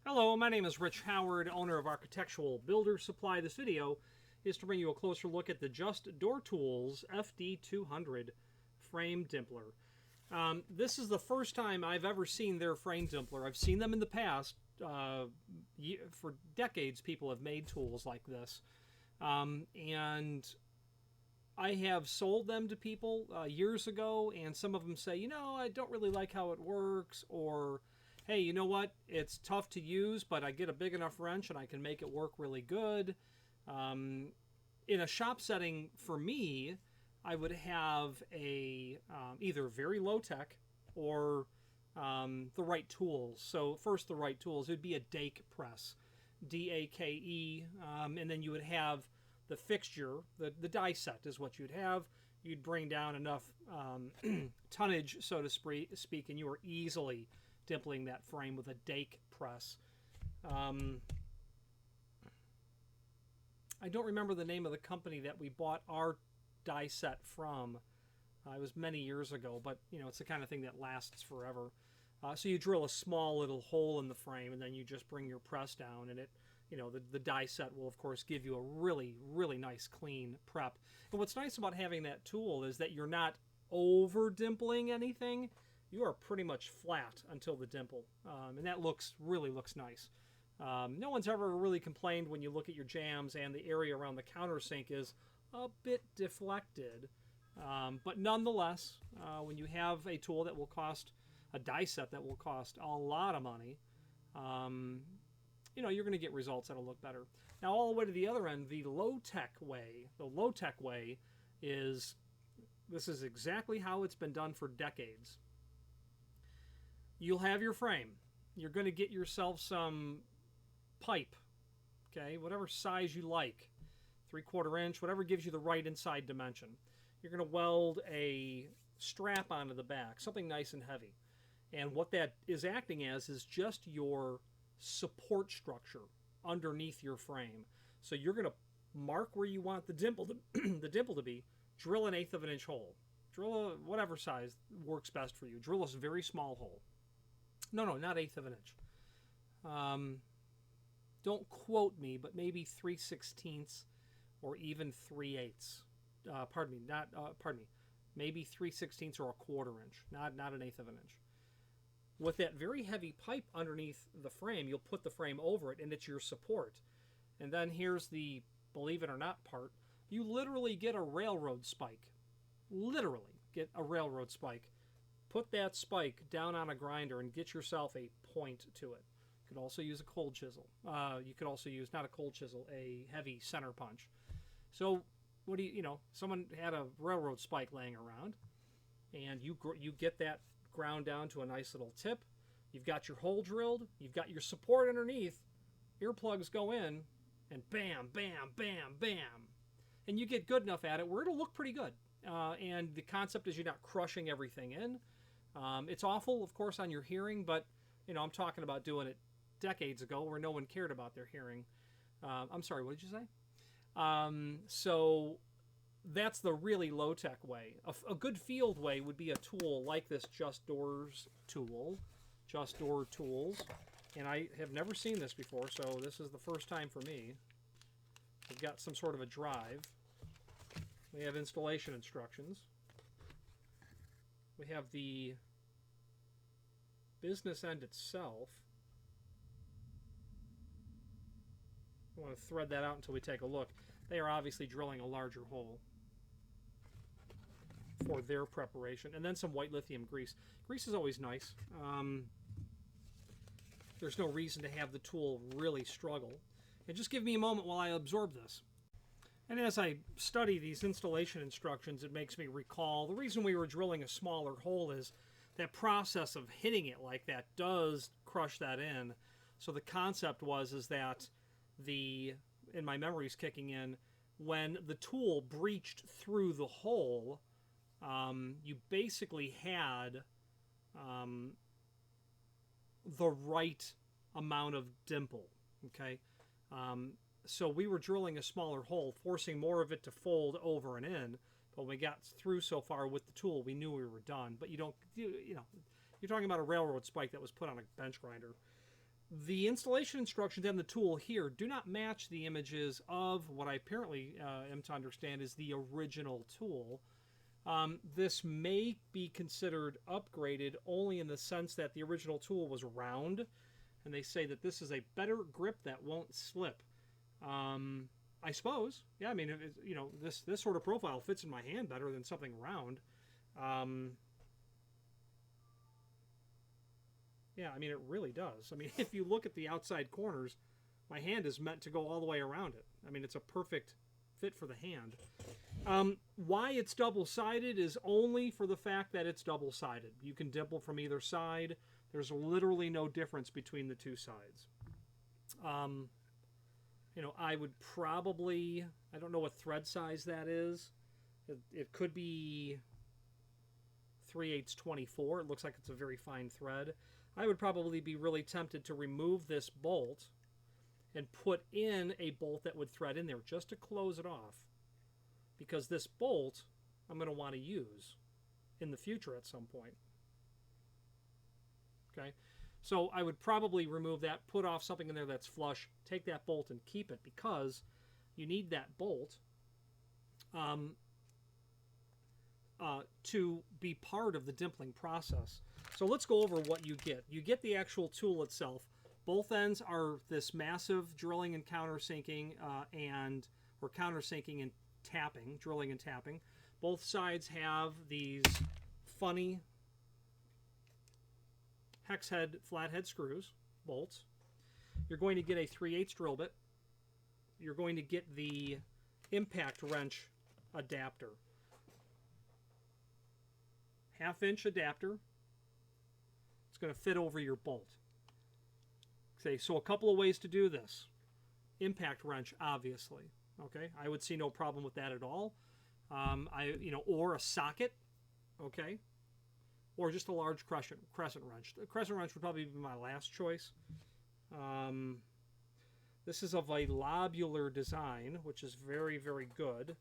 Hello, my name is Rich Howard, owner of Architectural Builder Supply. This video is to bring you a closer look at the JustDoorToolZ FD200 frame dimpler. This is the first time I've ever seen their frame dimpler. I've seen them in the past. For decades, people have made tools like this. And I have sold them to people years ago, and some of them say, I don't really like how it works, or hey, you know what? It's tough to use, but I get a big enough wrench and I can make it work really good. In a shop setting, for me, I would have a either very low tech or the right tools. So first, the right tools. It would be a dake press, D-A-K-E, and then you would have the fixture. The die set is what you'd have. You'd bring down enough tonnage, so to speak, and you are easily dimpling that frame with a dake press. I don't remember the name of the company that we bought our die set from. It was many years ago, but it's the kind of thing that lasts forever. So you drill a small little hole in the frame, and then you just bring your press down, and the die set will of course give you a really, really nice clean prep. And what's nice about having that tool is that you're not over dimpling anything. You are pretty much flat until the dimple, and that really looks nice. No one's ever really complained when you look at your jams and the area around the countersink is a bit deflected, but nonetheless, when you have a tool that will cost a die set that will cost a lot of money, you're going to get results that'll look better. Now, all the way to the other end, the low-tech way. The low-tech way is exactly how it's been done for decades. You'll have your frame. You're going to get yourself some pipe, okay, whatever size you like, 3/4 inch, whatever gives you the right inside dimension. You're going to weld a strap onto the back, something nice and heavy. And what that is acting as is just your support structure underneath your frame. So you're going to mark where you want the dimple to be, drill an 1/8 of an inch hole. Drill whatever size works best for you. Drill a very small hole. No, not 1/8 of an inch. Don't quote me, but maybe 3/16 or even 3/8. Maybe 3/16 or 1/4 inch, not an 1/8 of an inch. With that very heavy pipe underneath the frame, you'll put the frame over it, and it's your support. And then here's the believe it or not part. You literally get a railroad spike. Literally get a railroad spike. Put that spike down on a grinder and get yourself a point to it. You could also use a cold chisel. You could also use, not a cold chisel, a heavy center punch. So, someone had a railroad spike laying around, and you get that ground down to a nice little tip. You've got your hole drilled. You've got your support underneath. Earplugs go in, and bam, bam, bam, bam. And you get good enough at it where it'll look pretty good. And the concept is you're not crushing everything in. It's awful, of course, on your hearing, but I'm talking about doing it decades ago where no one cared about their hearing. I'm sorry, what did you say? So that's the really low-tech way. A good field way would be a tool like this JustDoor's tool, JustDoorToolZ, and I have never seen this before, so this is the first time for me. We've got some sort of a drive. We have installation instructions. We have the business end itself. I want to thread that out until we take a look. They are obviously drilling a larger hole for their preparation. And then some white lithium grease. Grease is always nice. There's no reason to have the tool really struggle. And just give me a moment while I absorb this. And as I study these installation instructions, it makes me recall the reason we were drilling a smaller hole is that process of hitting it like that does crush that in. So the concept is that and my memory's kicking in, when the tool breached through the hole, you basically had the right amount of dimple, okay? So we were drilling a smaller hole, forcing more of it to fold over and in. But when we got through so far with the tool, we knew we were done. But you're talking about a railroad spike that was put on a bench grinder. The installation instructions and the tool here do not match the images of what I apparently am to understand is the original tool. This may be considered upgraded only in the sense that the original tool was round, and they say that this is a better grip that won't slip. I suppose, yeah. I mean, you know, this sort of profile fits in my hand better than something round. Yeah, I mean, it really does. I mean, if you look at the outside corners, my hand is meant to go all the way around it. I mean, it's a perfect fit for the hand. Why it's double-sided is only for the fact that it's double-sided. You can dimple from either side. There's literally no difference between the two sides. You know, I would probably, I don't know what thread size that is. It could be 3/8 24. It looks like it's a very fine thread. I would probably be really tempted to remove this bolt and put in a bolt that would thread in there just to close it off, because this bolt I'm going to want to use in the future at some point. Okay, so I would probably remove that, put off something in there that's flush, take that bolt and keep it, because you need that bolt to be part of the dimpling process. So let's go over what you get. You get the actual tool itself. Both ends are this massive drilling and countersinking or countersinking and tapping, drilling and tapping. Both sides have these funny hex head, flathead screws, bolts. You're going to get a 3/8 drill bit. You're going to get the impact wrench adapter. 1/2-inch adapter. It's going to fit over your bolt. Okay, so a couple of ways to do this. Impact wrench, obviously. Okay, I would see no problem with that at all. Or a socket. Okay, or just a large crescent wrench. The crescent wrench would probably be my last choice. This is of a lobular design, which is very, very good.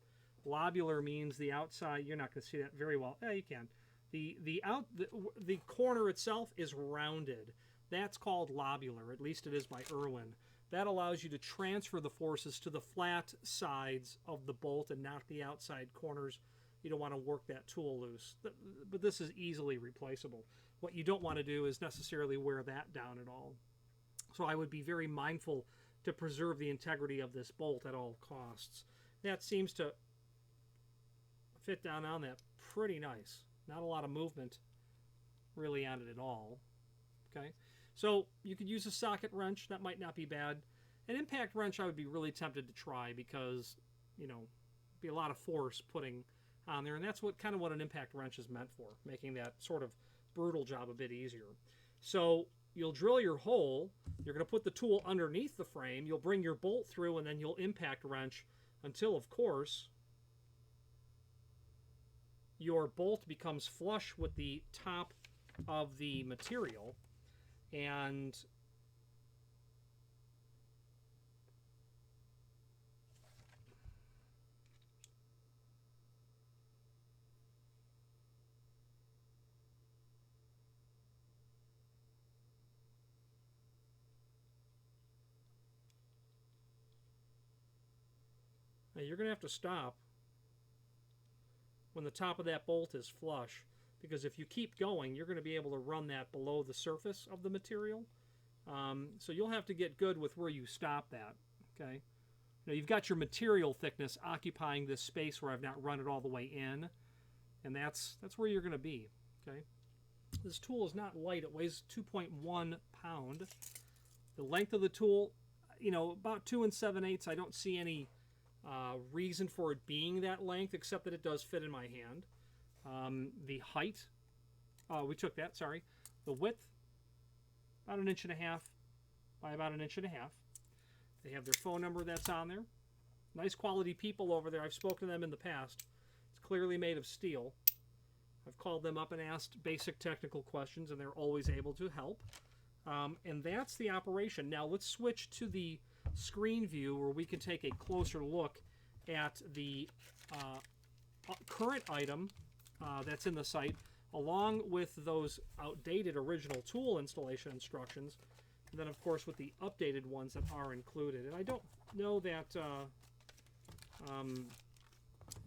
Lobular means the outside. You're not going to see that very well. Yeah, you can. The corner itself is rounded. That's called lobular. At least it is by Irwin. That allows you to transfer the forces to the flat sides of the bolt and not the outside corners. You don't want to work that tool loose. But this is easily replaceable. What you don't want to do is necessarily wear that down at all. So I would be very mindful to preserve the integrity of this bolt at all costs. That seems to fit down on that pretty nice. Not a lot of movement really on it at all. Okay, so you could use a socket wrench. That might not be bad. An impact wrench I would be really tempted to try, because, you know, be a lot of force putting on there, and that's what an impact wrench is meant for, making that sort of brutal job a bit easier. So you'll drill your hole. You're going to put the tool underneath the frame. You'll bring your bolt through, and then you'll impact wrench until, of course, your bolt becomes flush with the top of the material. And now you're going to have to stop when the top of that bolt is flush, because if you keep going, you're going to be able to run that below the surface of the material. So you'll have to get good with where you stop that. Okay. Now you've got your material thickness occupying this space where I've not run it all the way in, and that's where you're going to be. Okay. This tool is not light. It weighs 2.1 pound. The length of the tool, you know, about 2 7/8. I don't see any reason for it being that length, except that it does fit in my hand. The height, we took that, sorry. The width, about 1.5 inches by about 1.5 inches. They have their phone number that's on there. Nice quality people over there. I've spoken to them in the past. It's clearly made of steel. I've called them up and asked basic technical questions, and they're always able to help. And that's the operation. Now let's switch to the screen view where we can take a closer look at the current item that's in the site, along with those outdated original tool installation instructions. And then, of course, with the updated ones that are included. And I don't know that,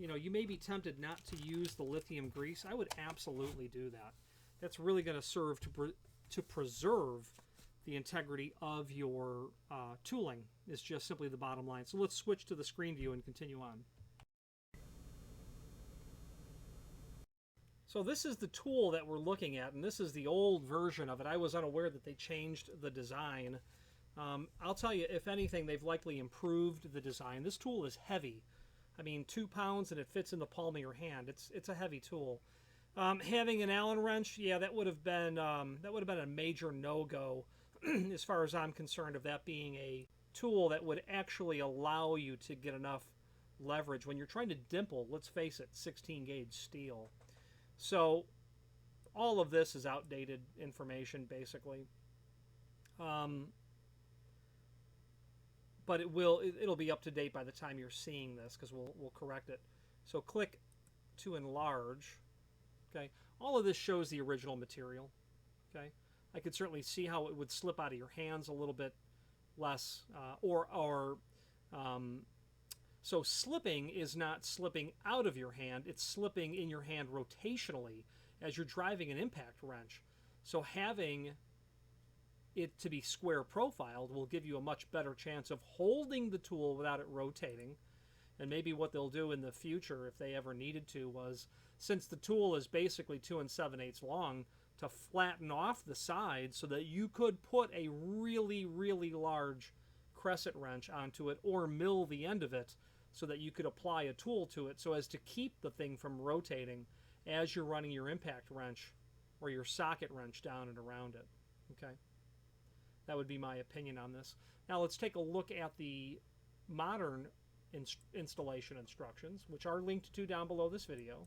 you know, you may be tempted not to use the lithium grease. I would absolutely do that. That's really going to serve to preserve the integrity of your tooling, is just simply the bottom line. So let's switch to the screen view and continue on. So this is the tool that we're looking at, and this is the old version of it. I was unaware that they changed the design. I'll tell you, if anything, they've likely improved the design. This tool is heavy. I mean, 2 pounds, and it fits in the palm of your hand. It's a heavy tool. Having an Allen wrench, yeah, that would have been a major no-go as far as I'm concerned, of that being a tool that would actually allow you to get enough leverage when you're trying to dimple. Let's face it, 16 gauge steel. So all of this is outdated information, basically. But it'll be up to date by the time you're seeing this, because we'll correct it. So click to enlarge. Okay, all of this shows the original material. Okay, I could certainly see how it would slip out of your hands a little bit less, so slipping is not slipping out of your hand, it's slipping in your hand rotationally as you're driving an impact wrench. So having it to be square profiled will give you a much better chance of holding the tool without it rotating. And maybe what they'll do in the future, if they ever needed to, was, since the tool is basically 2 7/8 long, to flatten off the sides so that you could put a really, really large crescent wrench onto it, or mill the end of it so that you could apply a tool to it, so as to keep the thing from rotating as you're running your impact wrench or your socket wrench down and around it. Okay, that would be my opinion on this. Now let's take a look at the modern installation instructions, which are linked to down below this video.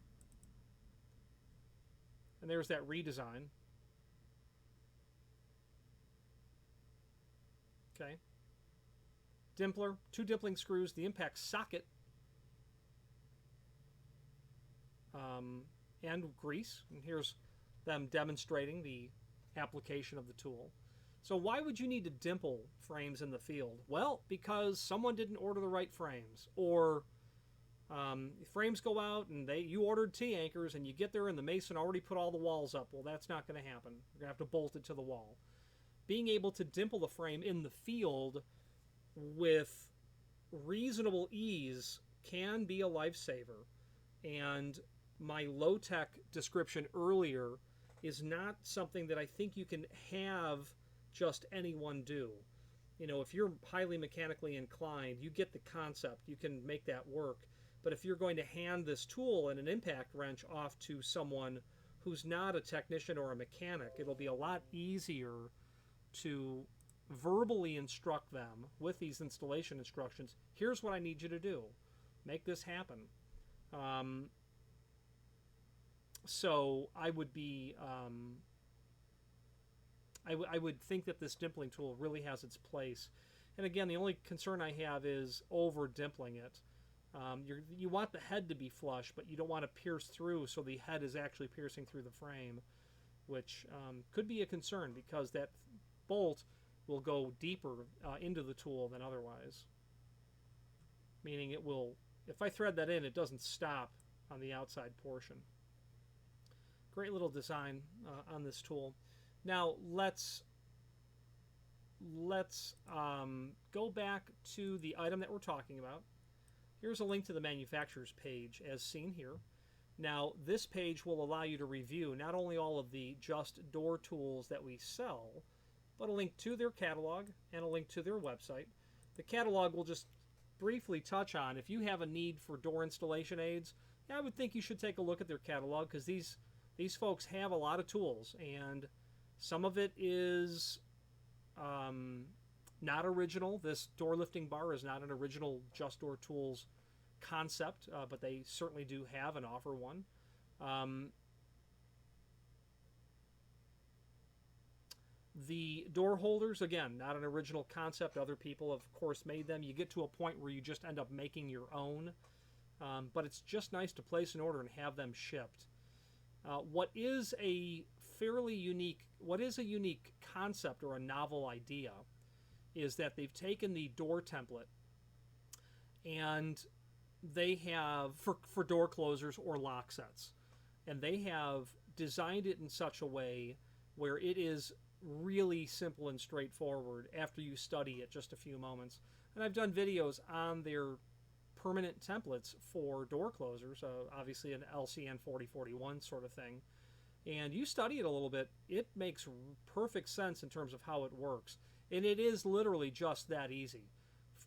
And there's that redesign. Okay. Dimpler, 2 dimpling screws, the impact socket, and grease. And here's them demonstrating the application of the tool. So why would you need to dimple frames in the field? Well, because someone didn't order the right frames, or frames go out and you ordered T-anchors and you get there and the mason already put all the walls up. Well, that's not going to happen. You're going to have to bolt it to the wall. Being able to dimple the frame in the field with reasonable ease can be a lifesaver. And my low-tech description earlier is not something that I think you can have just anyone do. You know, if you're highly mechanically inclined, you get the concept, you can make that work. But if you're going to hand this tool and an impact wrench off to someone who's not a technician or a mechanic, it'll be a lot easier to verbally instruct them with these installation instructions. Here's what I need you to do. Make this happen. So I would be, I would think that this dimpling tool really has its place. And again, the only concern I have is over dimpling it. You want the head to be flush, but you don't want to pierce through so the head is actually piercing through the frame, which could be a concern, because that bolt will go deeper into the tool than otherwise. Meaning it will, if I thread that in, it doesn't stop on the outside portion. Great little design on this tool. Now let's go back to the item that we're talking about. Here's a link to the manufacturer's page as seen here. Now this page will allow you to review not only all of the Just Door tools that we sell, but a link to their catalog and a link to their website. The catalog will just briefly touch on, if you have a need for door installation aids, I would think you should take a look at their catalog, because these folks have a lot of tools, and some of it is not original. This door lifting bar is not an original JustDoorToolZ concept, but they certainly do have and offer one. The door holders, again, not an original concept. Other people, of course, made them. You get to a point where you just end up making your own. But it's just nice to place an order and have them shipped. What is a fairly unique, what is a unique concept or a novel idea is that they've taken the door template and they have, for door closers or lock sets, and they have designed it in such a way where it is really simple and straightforward after you study it just a few moments. And I've done videos on their permanent templates for door closers, obviously an LCN 4041 sort of thing. And you study it a little bit, it makes perfect sense in terms of how it works. And it is literally just that easy.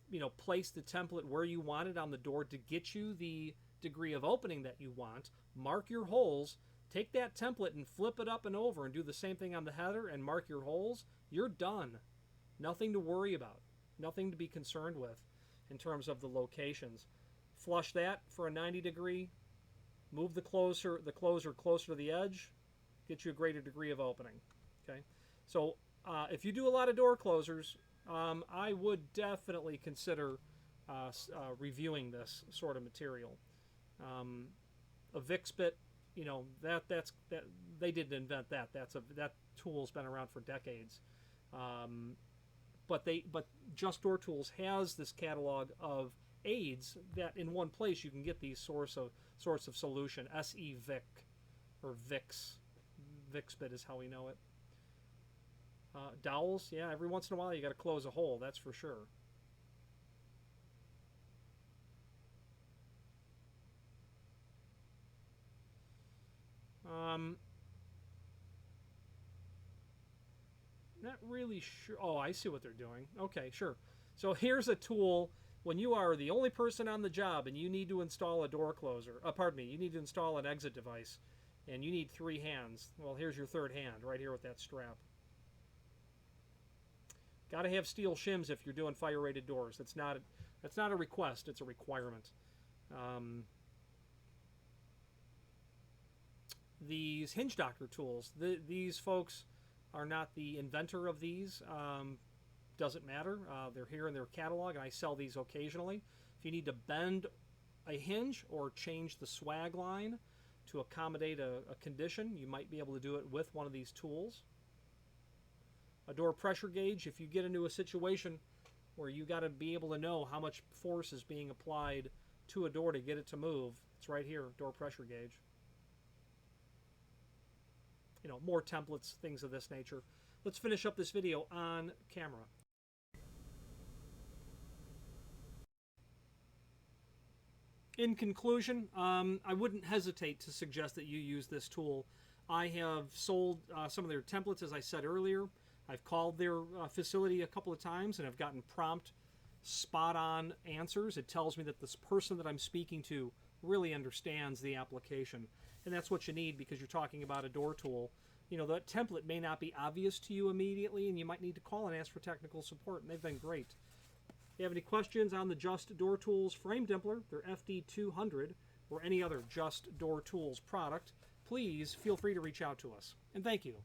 You know, place the template where you want it on the door to get you the degree of opening that you want. Mark your holes. Take that template and flip it up and over and do the same thing on the header and mark your holes. You're done. Nothing to worry about. Nothing to be concerned with in terms of the locations. Flush that for a 90 degree. Move the closer closer to the edge. Get you a greater degree of opening. Okay, so if you do a lot of door closers, I would definitely consider reviewing this sort of material. A VIX bit, you know, that they didn't invent that. That tool's been around for decades. But Just Door Tools has this catalog of aids that in one place you can get these sorts of solution. SE-VIC or VIX. VIX bit is how we know it. Dowels, yeah, every once in a while you got to close a hole, that's for sure. Not really sure. Oh, I see what they're doing. Okay, sure. So here's a tool when you are the only person on the job and you need to install a door closer. Pardon me, you need to install an exit device and you need 3 hands. Well, here's your third hand right here with that strap. Got to have steel shims if you're doing fire-rated doors. That's not a request, it's a requirement. These hinge doctor tools, these folks are not the inventor of these. Doesn't matter. They're here in their catalog, and I sell these occasionally. If you need to bend a hinge or change the swag line to accommodate a condition, you might be able to do it with one of these tools. A door pressure gauge, if you get into a situation where you got to be able to know how much force is being applied to a door to get it to move, it's right here, door pressure gauge. You know, more templates, things of this nature. Let's finish up this video on camera. In conclusion, I wouldn't hesitate to suggest that you use this tool. I have sold some of their templates, as I said earlier. I've called their facility a couple of times and I've gotten prompt, spot-on answers. It tells me that this person that I'm speaking to really understands the application. And that's what you need because you're talking about a door tool. You know, that template may not be obvious to you immediately and you might need to call and ask for technical support, and they've been great. If you have any questions on the JustDoorToolZ frame Dimpler, their FD200, or any other JustDoorToolZ product, please feel free to reach out to us. And thank you.